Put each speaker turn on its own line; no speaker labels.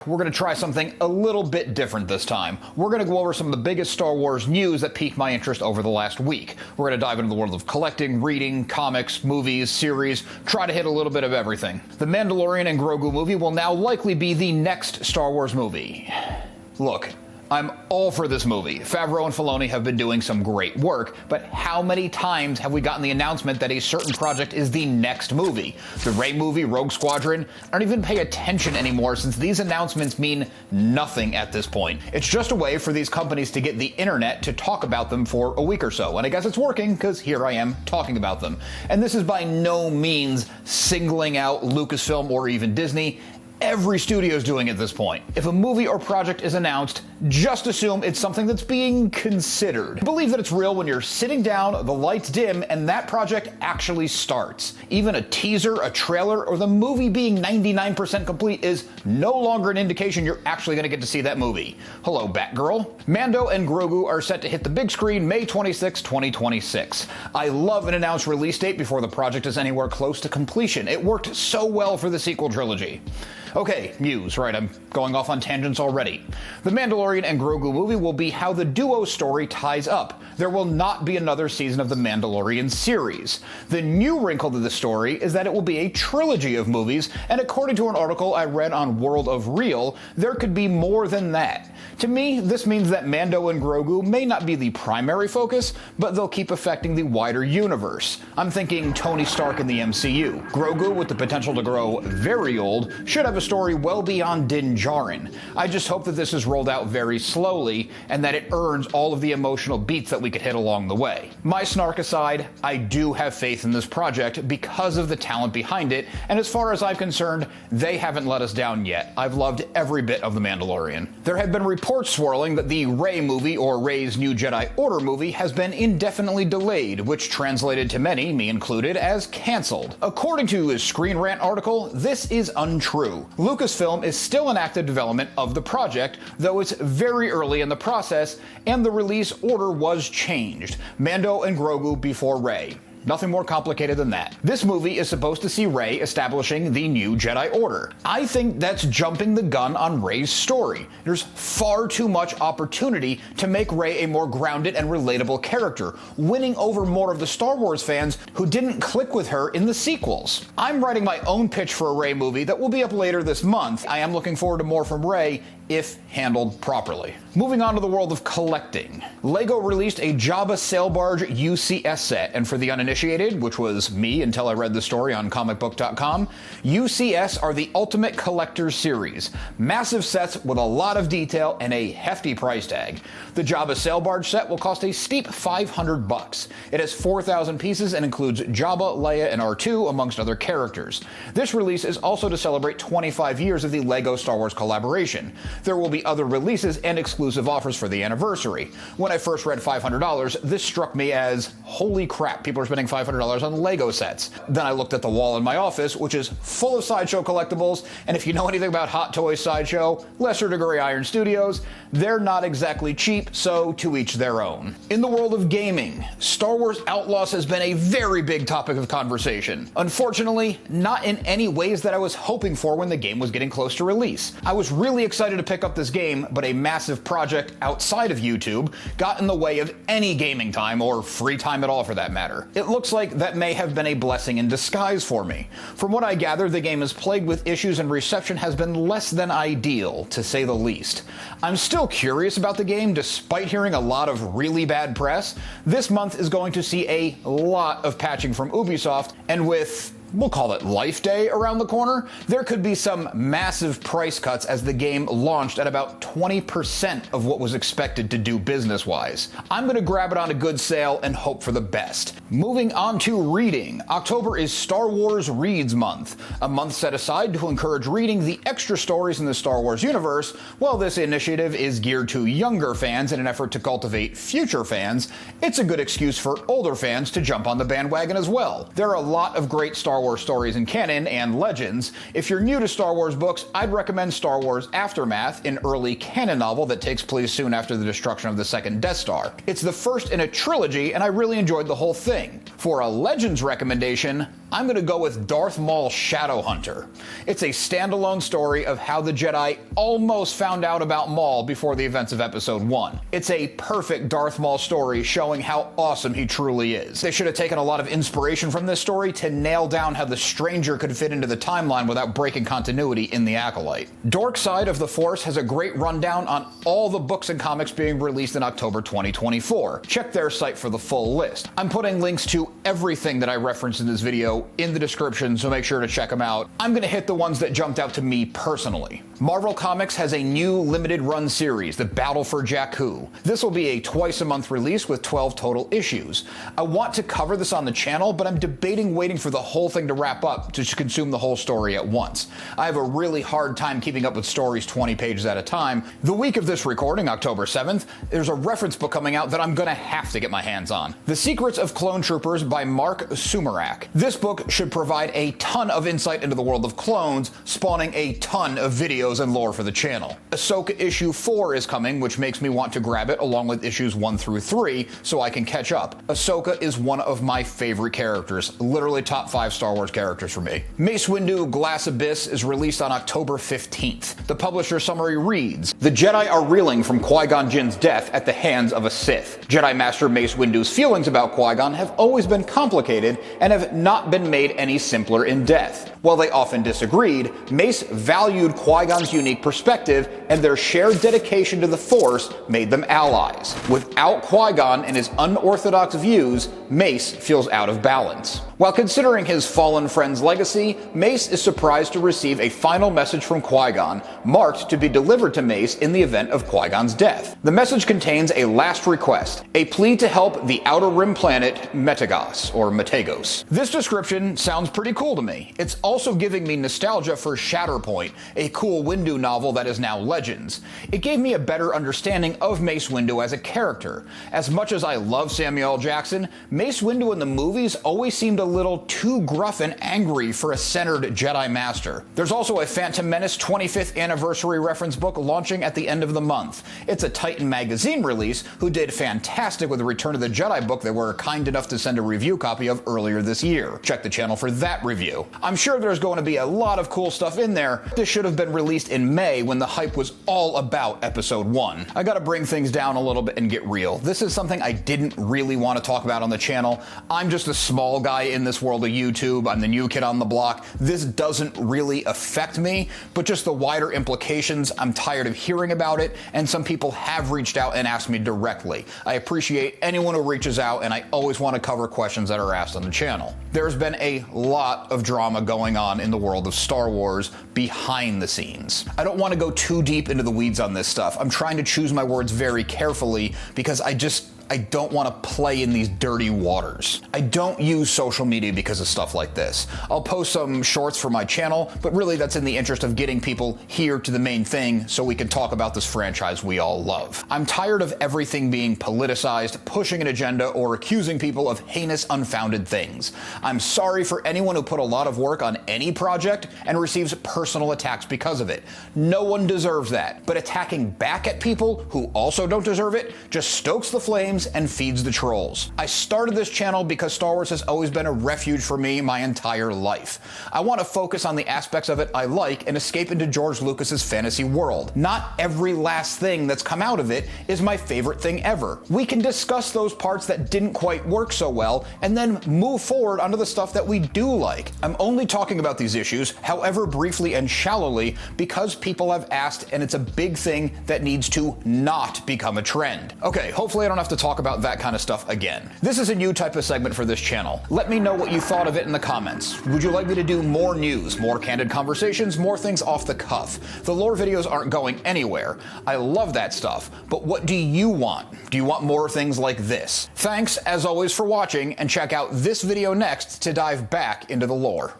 We're going to try something a little bit different this time. We're going to go over some of the biggest Star Wars news that piqued my interest over the last week. We're going to dive into the world of collecting, reading, comics, movies, series, try to hit a little bit of everything. The Mandalorian and Grogu movie will now likely be the next Star Wars movie. Look, I'm all for this movie. Favreau and Filoni have been doing some great work, but how many times have we gotten the announcement that a certain project is the next movie? The Rey movie, Rogue Squadron, I don't even pay attention anymore since these announcements mean nothing at this point. It's just a way for these companies to get the internet to talk about them for a week or so, and I guess it's working because here I am talking about them. And this is by no means singling out Lucasfilm or even Disney. Every studio is doing it at this point. If a movie or project is announced, just assume it's something that's being considered. Believe that it's real when you're sitting down, the lights dim, and that project actually starts. Even a teaser, a trailer, or the movie being 99% complete is no longer an indication you're actually going to get to see that movie. Hello, Batgirl. Mando and Grogu are set to hit the big screen May 26, 2026. I love an announced release date before the project is anywhere close to completion. It worked so well for the sequel trilogy. Okay, news, right, I'm going off on tangents already. The Mandalorian and Grogu movie will be how the duo story ties up. There will not be another season of the Mandalorian series. The new wrinkle to the story is that it will be a trilogy of movies, and according to an article I read on World of Real, there could be more than that. To me, this means that Mando and Grogu may not be the primary focus, but they'll keep affecting the wider universe. I'm thinking Tony Stark in the MCU. Grogu, with the potential to grow very old, should have a story well beyond Din Djarin. I just hope that this is rolled out very slowly and that it earns all of the emotional beats that we could hit along the way. My snark aside, I do have faith in this project because of the talent behind it, and as far as I'm concerned, they haven't let us down yet. I've loved every bit of The Mandalorian. There have been reports swirling that the Rey movie, or Rey's New Jedi Order movie, has been indefinitely delayed, which translated to many, me included, as cancelled. According to a Screen Rant article, this is untrue. Lucasfilm is still in active development of the project, though it's very early in the process, and the release order was changed. Mando and Grogu before Rey. Nothing more complicated than that. This movie is supposed to see Rey establishing the new Jedi Order. I think that's jumping the gun on Rey's story. There's far too much opportunity to make Rey a more grounded and relatable character, winning over more of the Star Wars fans who didn't click with her in the sequels. I'm writing my own pitch for a Rey movie that will be up later this month. I am looking forward to more from Rey if handled properly. Moving on to the world of collecting. LEGO released a Jabba sail barge UCS set, and for the uninitiated, which was me until I read the story on comicbook.com, UCS are the ultimate collector's series. Massive sets with a lot of detail and a hefty price tag. The Jabba sail barge set will cost a steep $500. It has 4,000 pieces and includes Jabba, Leia, and R2 amongst other characters. This release is also to celebrate 25 years of the LEGO Star Wars collaboration. There will be other releases and exclusive offers for the anniversary. When I first read $500, this struck me as, holy crap, people are spending $500 on LEGO sets. Then I looked at the wall in my office, which is full of Sideshow collectibles, and if you know anything about Hot Toys Sideshow, lesser degree Iron Studios, they're not exactly cheap, so to each their own. In the world of gaming, Star Wars Outlaws has been a very big topic of conversation. Unfortunately, not in any ways that I was hoping for when the game was getting close to release. I was really excited to pick up this game, but a massive project outside of YouTube got in the way of any gaming time, or free time at all for that matter. It looks like that may have been a blessing in disguise for me. From what I gather, the game is plagued with issues and reception has been less than ideal, to say the least. I'm still curious about the game despite hearing a lot of really bad press. This month is going to see a lot of patching from Ubisoft, and with, we'll call it Life Day around the corner, there could be some massive price cuts as the game launched at about 20% of what was expected to do business-wise. I'm gonna grab it on a good sale and hope for the best. Moving on to reading. October is Star Wars Reads Month, a month set aside to encourage reading the extra stories in the Star Wars universe. While this initiative is geared to younger fans in an effort to cultivate future fans, it's a good excuse for older fans to jump on the bandwagon as well. There are a lot of great Star Wars stories in canon and legends. If you're new to Star Wars books, I'd recommend Star Wars Aftermath, an early canon novel that takes place soon after the destruction of the second Death Star. It's the first in a trilogy, and I really enjoyed the whole thing. For a Legends recommendation, I'm going to go with Darth Maul Shadowhunter. It's a standalone story of how the Jedi almost found out about Maul before the events of Episode 1. It's a perfect Darth Maul story showing how awesome he truly is. They should have taken a lot of inspiration from this story to nail down how the Stranger could fit into the timeline without breaking continuity in The Acolyte. Dork Side of the Force has a great rundown on all the books and comics being released in October 2024. Check their site for the full list. I'm putting links to everything that I referenced in this video in the description, so make sure to check them out. I'm going to hit the ones that jumped out to me personally. Marvel Comics has a new limited run series, The Battle for Jakku. This will be a twice-a-month release with 12 total issues. I want to cover this on the channel, but I'm debating waiting for the whole thing to wrap up to consume the whole story at once. I have a really hard time keeping up with stories 20 pages at a time. The week of this recording, October 7th, there's a reference book coming out that I'm gonna have to get my hands on. The Secrets of Clone Troopers by Mark Sumerak. This book should provide a ton of insight into the world of clones, spawning a ton of videos and lore for the channel. Ahsoka issue 4 is coming, which makes me want to grab it along with issues 1 through 3 so I can catch up. Ahsoka is one of my favorite characters, literally top 5 Star Wars characters for me. Mace Windu Glass Abyss is released on October 15th. The publisher summary reads, "The Jedi are reeling from Qui-Gon Jinn's death at the hands of a Sith. Jedi Master Mace Windu's feelings about Qui-Gon have always been complicated and have not been made any simpler in death. While they often disagreed, Mace valued Qui-Gon's unique perspective, and their shared dedication to the Force made them allies. Without Qui-Gon and his unorthodox views, Mace feels out of balance." While considering his fallen friend's legacy, Mace is surprised to receive a final message from Qui-Gon, marked to be delivered to Mace in the event of Qui-Gon's death. The message contains a last request, a plea to help the Outer Rim planet Metagos, or Metagos. This description sounds pretty cool to me. It's also giving me nostalgia for Shatterpoint, a cool Windu novel that is now Legends. It gave me a better understanding of Mace Windu as a character. As much as I love Samuel L. Jackson, Mace Windu in the movies always seemed a little too gruff and angry for a centered Jedi Master. There's also a Phantom Menace 25th anniversary reference book launching at the end of the month. It's a Titan magazine release who did fantastic with the Return of the Jedi book they were kind enough to send a review copy of earlier this year. Check the channel for that review. I'm sure there's going to be a lot of cool stuff in there. This should have been released in May when the hype was all about Episode 1. I gotta bring things down a little bit and get real. This is something I didn't really want to talk about on the channel. I'm just a small guy in this world of YouTube. I'm the new kid on the block. This doesn't really affect me, but just the wider implications, I'm tired of hearing about it, and some people have reached out and asked me directly. I appreciate anyone who reaches out, and I always want to cover questions that are asked on the channel. There's been a lot of drama going on in the world of Star Wars behind the scenes. I don't want to go too deep into the weeds on this stuff. I'm trying to choose my words very carefully because I don't want to play in these dirty waters. I don't use social media because of stuff like this. I'll post some shorts for my channel, but really that's in the interest of getting people here to the main thing so we can talk about this franchise we all love. I'm tired of everything being politicized, pushing an agenda, or accusing people of heinous, unfounded things. I'm sorry for anyone who put a lot of work on any project and receives personal attacks because of it. No one deserves that, but attacking back at people who also don't deserve it just stokes the flames and feeds the trolls. I started this channel because Star Wars has always been a refuge for me my entire life. I want to focus on the aspects of it I like and escape into George Lucas's fantasy world. Not every last thing that's come out of it is my favorite thing ever. We can discuss those parts that didn't quite work so well and then move forward onto the stuff that we do like. I'm only talking about these issues, however briefly and shallowly, because people have asked and it's a big thing that needs to not become a trend. Okay, hopefully I don't have to talk about that kind of stuff again. This is a new type of segment for this channel. Let me know what you thought of it in the comments. Would you like me to do more news, more candid conversations, more things off the cuff? The lore videos aren't going anywhere. I love that stuff, but what do you want? Do you want more things like this? Thanks, as always, for watching, and check out this video next to dive back into the lore.